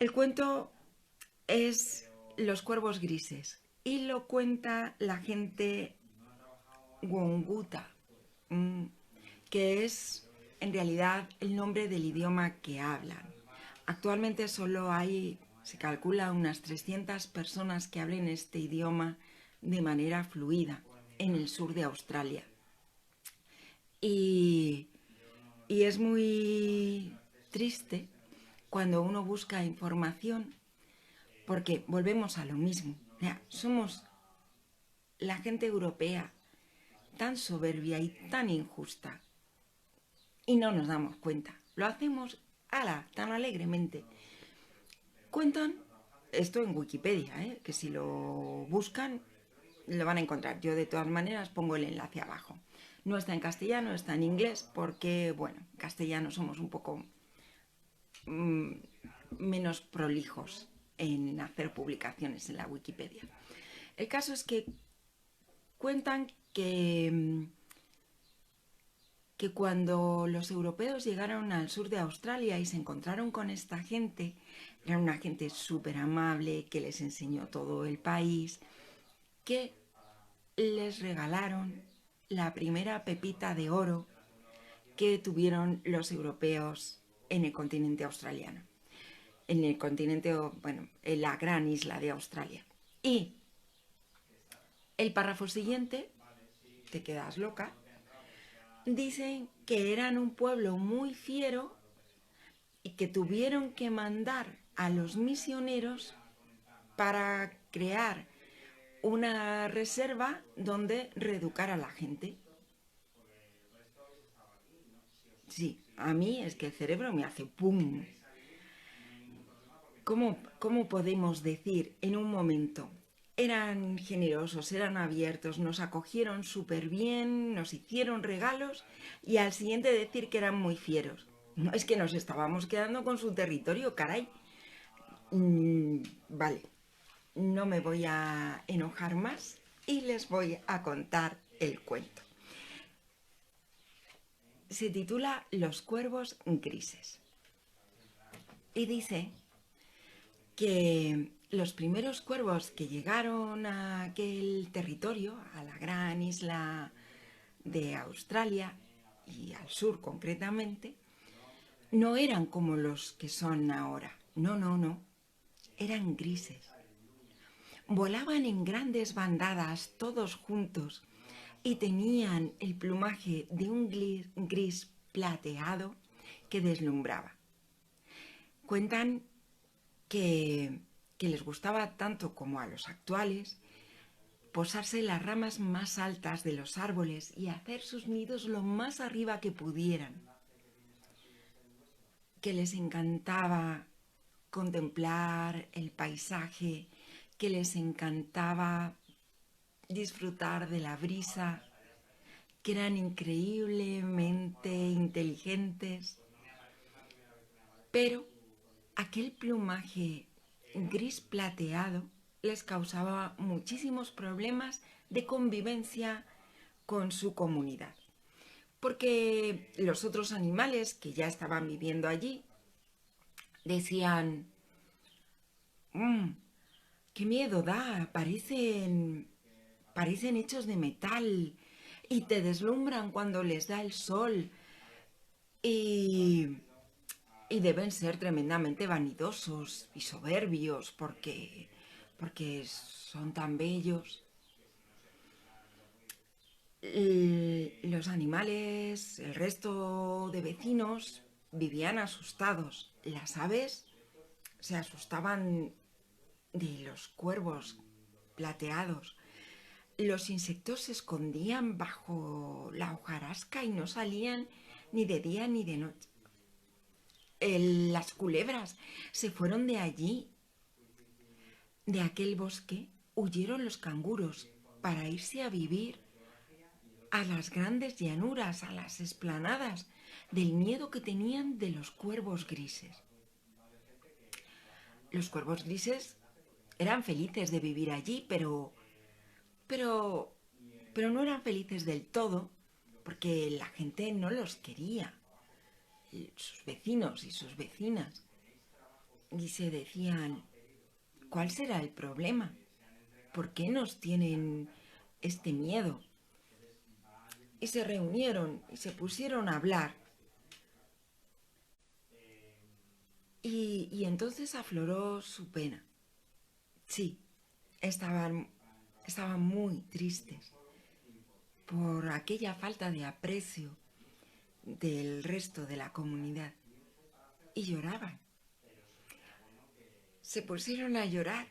El cuento es Los cuervos grises y lo cuenta la gente Wonguta, que es en realidad el nombre del idioma que hablan. Actualmente solo hay, se calcula, unas 300 personas que hablen este idioma de manera fluida en el sur de Australia. Y, y es muy triste cuando uno busca información porque volvemos a lo mismo. Somos la gente europea tan soberbia y tan injusta y no nos damos cuenta. Lo hacemos tan alegremente. Cuentan esto en Wikipedia, que si lo buscan lo van a encontrar. Yo de todas maneras pongo el enlace abajo. No está en castellano, está en inglés porque, bueno, en castellano somos un poco menos prolijos en hacer publicaciones en la Wikipedia. El caso es que cuentan que cuando los europeos llegaron al sur de Australia y se encontraron con esta gente, era una gente súper amable que les enseñó todo el país, que les regalaron la primera pepita de oro que tuvieron los europeos en el continente australiano. En el continente, bueno, en la gran isla de Australia. Y el párrafo siguiente, te quedas loca, dicen que eran un pueblo muy fiero y que tuvieron que mandar a los misioneros para crear una reserva donde reeducar a la gente. Sí, a mí es que el cerebro me hace ¡pum! ¿Cómo podemos decir en un momento? Eran generosos, eran abiertos, nos acogieron súper bien, nos hicieron regalos y al siguiente decir que eran muy fieros. No, es que nos estábamos quedando con su territorio, caray. Vale, no me voy a enojar más y les voy a contar el cuento. Se titula Los cuervos grises y dice que los primeros cuervos que llegaron a aquel territorio, a la gran isla de Australia y al sur concretamente, no eran como los que son ahora. No, no, no. Eran grises. Volaban en grandes bandadas todos juntos y tenían el plumaje de un gris plateado que deslumbraba. Cuentan que les gustaba tanto como a los actuales posarse en las ramas más altas de los árboles y hacer sus nidos lo más arriba que pudieran, que les encantaba contemplar el paisaje, que les encantaba disfrutar de la brisa, que eran increíblemente inteligentes, pero aquel plumaje gris plateado les causaba muchísimos problemas de convivencia con su comunidad, porque los otros animales que ya estaban viviendo allí decían, qué miedo da, parecen hechos de metal y te deslumbran cuando les da el sol y, y deben ser tremendamente vanidosos y soberbios porque son tan bellos. Los animales, el resto de vecinos vivían asustados. Las aves se asustaban de los cuervos plateados. Los insectos se escondían bajo la hojarasca y no salían ni de día ni de noche. Las culebras se fueron de allí, de aquel bosque, huyeron los canguros para irse a vivir a las grandes llanuras, a las esplanadas, del miedo que tenían de los cuervos grises. Los cuervos grises eran felices de vivir allí, pero no eran felices del todo porque la gente no los quería, sus vecinos y sus vecinas. y se decían, ¿cuál será el problema? ¿Por qué nos tienen este miedo? Y se reunieron y se pusieron a hablar. Y entonces afloró su pena. Sí, estaban muy tristes por aquella falta de aprecio del resto de la comunidad. Y lloraban. Se pusieron a llorar.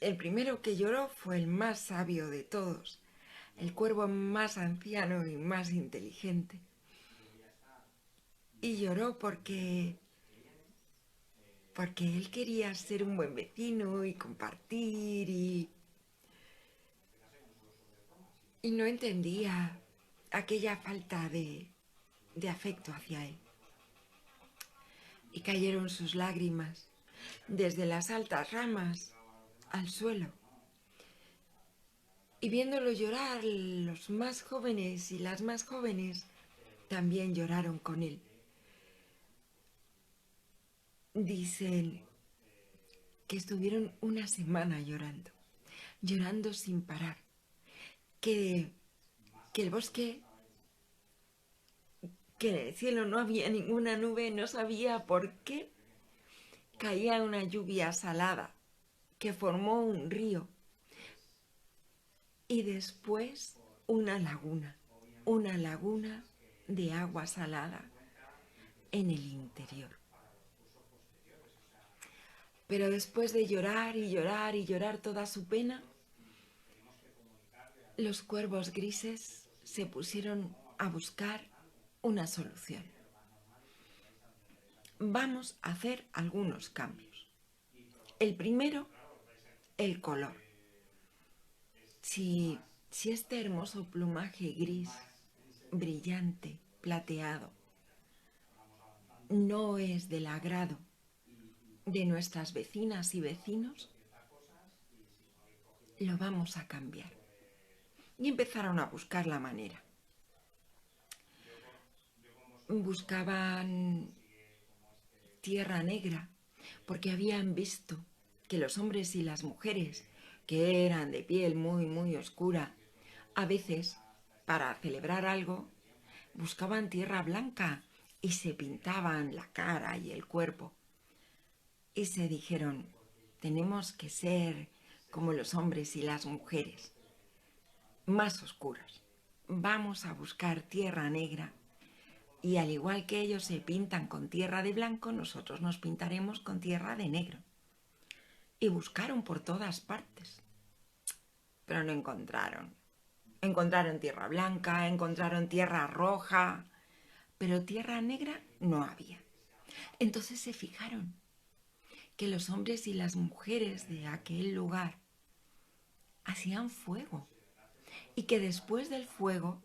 El primero que lloró fue el más sabio de todos, el cuervo más anciano y más inteligente. Y lloró porque él quería ser un buen vecino y compartir y no entendía aquella falta de afecto hacia él. Y cayeron sus lágrimas desde las altas ramas al suelo. Y viéndolo llorar, los más jóvenes y las más jóvenes también lloraron con él. Dicen que estuvieron una semana llorando, llorando sin parar, que el bosque, que en el cielo no había ninguna nube, no sabía por qué caía una lluvia salada que formó un río y después una laguna de agua salada en el interior. Pero después de llorar y llorar y llorar toda su pena, los cuervos grises se pusieron a buscar una solución. Vamos a hacer algunos cambios. El primero, el color. Si este hermoso plumaje gris, brillante, plateado, no es del agrado de nuestras vecinas y vecinos, lo vamos a cambiar. Y empezaron a buscar la manera. Buscaban tierra negra porque habían visto que los hombres y las mujeres, que eran de piel muy, muy oscura, a veces, para celebrar algo, buscaban tierra blanca y se pintaban la cara y el cuerpo. Y se dijeron, tenemos que ser como los hombres y las mujeres, más oscuros. Vamos a buscar tierra negra y al igual que ellos se pintan con tierra de blanco, nosotros nos pintaremos con tierra de negro. Y buscaron por todas partes, pero no encontraron. Encontraron tierra blanca, encontraron tierra roja, pero tierra negra no había. Entonces se fijaron que los hombres y las mujeres de aquel lugar hacían fuego y que después del fuego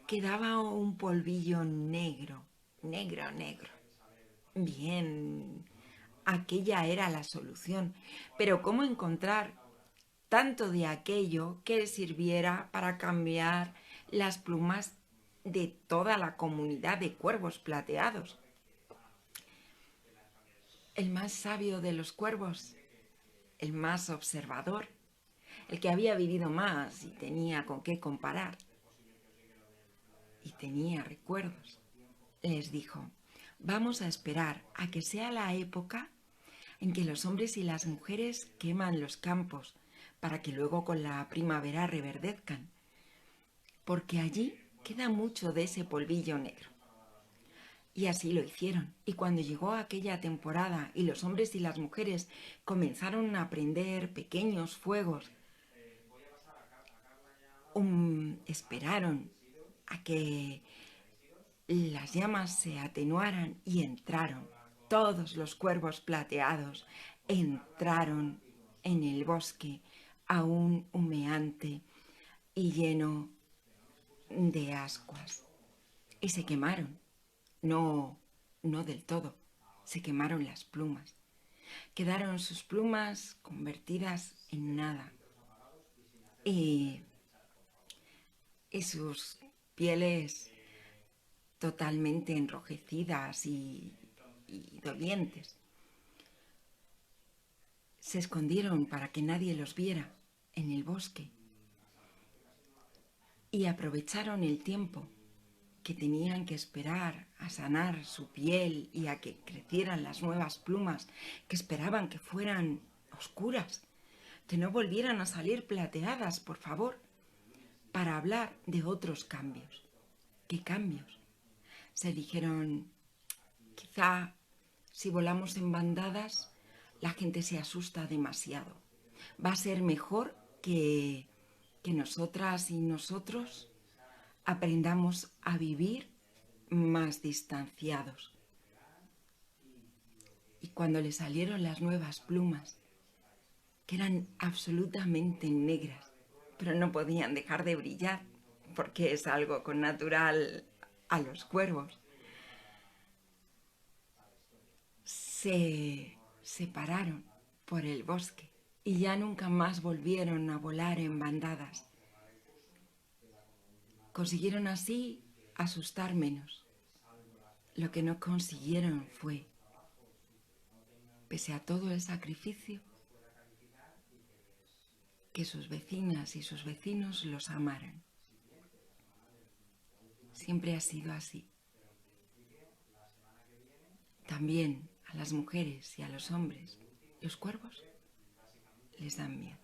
quedaba un polvillo negro, negro, negro. Bien, aquella era la solución, pero ¿cómo encontrar tanto de aquello que sirviera para cambiar las plumas de toda la comunidad de cuervos plateados? El más sabio de los cuervos, el más observador, el que había vivido más y tenía con qué comparar y tenía recuerdos, les dijo, vamos a esperar a que sea la época en que los hombres y las mujeres queman los campos para que luego con la primavera reverdezcan, porque allí queda mucho de ese polvillo negro. Y así lo hicieron. Y cuando llegó aquella temporada y los hombres y las mujeres comenzaron a prender pequeños fuegos, esperaron a que las llamas se atenuaran y entraron. Todos los cuervos plateados entraron en el bosque aún humeante y lleno de ascuas. Y se quemaron. No del todo. Se quemaron las plumas. Quedaron sus plumas convertidas en nada. Y sus pieles totalmente enrojecidas y dolientes. se escondieron para que nadie los viera en el bosque y aprovecharon el tiempo que tenían que esperar a sanar su piel y a que crecieran las nuevas plumas, que esperaban que fueran oscuras, que no volvieran a salir plateadas, por favor, para hablar de otros cambios. ¿Qué cambios? Se dijeron, quizá si volamos en bandadas, la gente se asusta demasiado. Va a ser mejor que nosotras y nosotros aprendamos a vivir más distanciados. Y cuando le salieron las nuevas plumas, que eran absolutamente negras, pero no podían dejar de brillar, porque es algo connatural a los cuervos, se separaron por el bosque y ya nunca más volvieron a volar en bandadas. Consiguieron así asustar menos. Lo que no consiguieron fue, pese a todo el sacrificio, que sus vecinas y sus vecinos los amaran. Siempre ha sido así. También a las mujeres y a los hombres, los cuervos les dan miedo.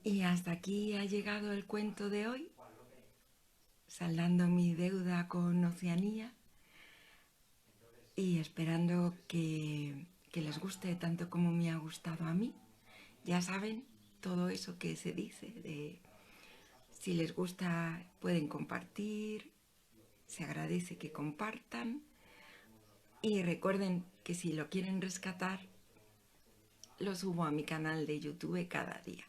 Y hasta aquí ha llegado el cuento de hoy, saldando mi deuda con Oceanía y esperando que les guste tanto como me ha gustado a mí. Ya saben, todo eso que se dice de si les gusta pueden compartir, se agradece que compartan y recuerden que si lo quieren rescatar, lo subo a mi canal de YouTube cada día.